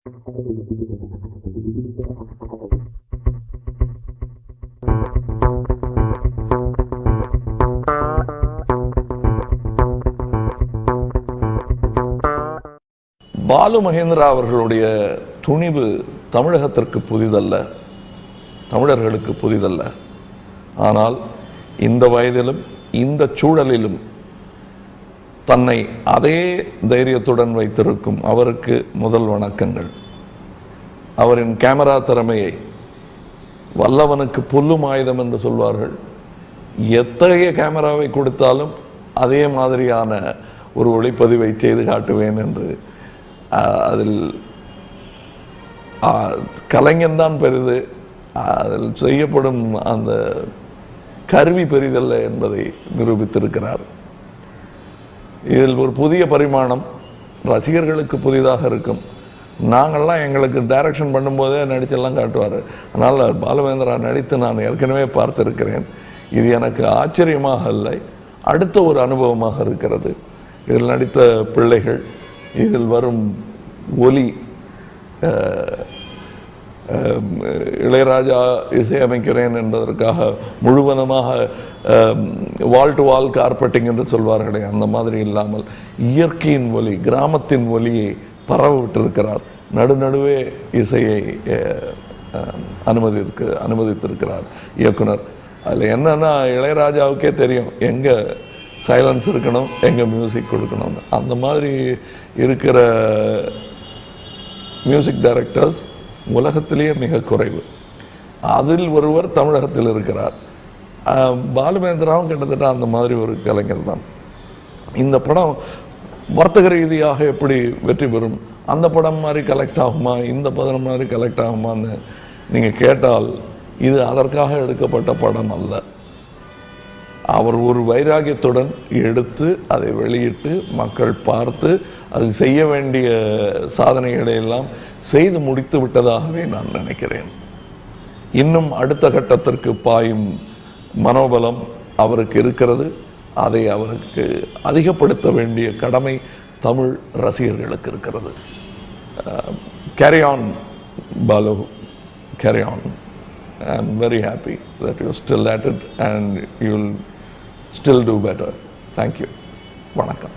பாலு மகேந்திரா அவர்களுடைய துணிவு தமிழகத்திற்கு புதிதல்ல, தமிழர்களுக்கு புதிதல்ல. ஆனால் இந்த வயதிலும் இந்த சூழலிலும் தன்னை அதே தைரியத்துடன் வைத்திருக்கும் அவருக்கு முதல் வணக்கங்கள். அவரின் கேமரா திறமையை, வல்லவனுக்கு புல்லும் ஆயுதம் என்று சொல்வார்கள், எத்தகைய கேமராவை கொடுத்தாலும் அதே மாதிரியான ஒரு ஒளிப்பதிவை செய்து காட்டுவேன் என்று, அதில் கலைஞன்தான் பெரிது, அதில் செய்யப்படும் அந்த கருவி பெரிதல்ல என்பதை நிரூபித்திருக்கிறார். இதில் ஒரு புதிய பரிமாணம் ரசிகர்களுக்கு புதிதாக இருக்கும். நாங்கள்லாம் எங்களுக்கு டைரக்ஷன் பண்ணும்போதே நடிச்செல்லாம் காட்டுவார். அதனால் பாலுமகேந்திரா நடித்து நான் ஏற்கனவே பார்த்திருக்கிறேன். இது எனக்கு ஆச்சரியமாக இல்லை, அடுத்த ஒரு அனுபவமாக இருக்கிறது. இதில் நடித்த பிள்ளைகள், இதில் வரும் ஒலி, இளையராஜா இசையமைக்கிறேன் என்பதற்காக முழுவதுமாக வால் டு வால் கார்பெட்டிங் என்று சொல்வார்களே, அந்த மாதிரி இல்லாமல் இயற்கையின் ஒலி, கிராமத்தின் ஒலியை பரவ விட்டிருக்கிறார். நடுநடுவே இசையை அனுமதித்திருக்கிறார் இயக்குனர். அதில் என்னன்னா, இளையராஜாவுக்கே தெரியும் எங்கே சைலன்ஸ் இருக்கணும், எங்கே மியூசிக் கொடுக்கணும்னு. அந்த மாதிரி இருக்கிற மியூசிக் டைரக்டர்ஸ் உலகத்திலேயே மிக குறைவு. அதில் ஒருவர் தமிழகத்தில் இருக்கிறார். பாலுமகேந்திராவும் கிட்டத்தட்ட அந்த மாதிரி ஒரு கலைஞர் தான். இந்த படம் வர்த்தக ரீதியாக எப்படி வெற்றி பெறும், அந்த படம் மாதிரி கலெக்ட் ஆகுமா, இந்த படம் மாதிரி கலெக்ட் ஆகுமான்னு நீங்கள் கேட்டால், இது அதற்காக எடுக்கப்பட்ட படம் அல்ல. அவர் ஒரு வைராகியத்துடன் எடுத்து அதை வெளியிட்டு மக்கள் பார்த்து அது செய்ய வேண்டிய சாதனைகளை எல்லாம் செய்து முடித்து விட்டதாகவே நான் நினைக்கிறேன். இன்னும் அடுத்த கட்டத்திற்கு பாயும் மனோபலம் அவருக்கு இருக்கிறது. அதை அவருக்கு அதிகப்படுத்த வேண்டிய கடமை தமிழ் ரசிகர்களுக்கு இருக்கிறது. Carry on Balu, carry on. I am very happy that you are still at it and you will still do better. Thank you. Vanakkam.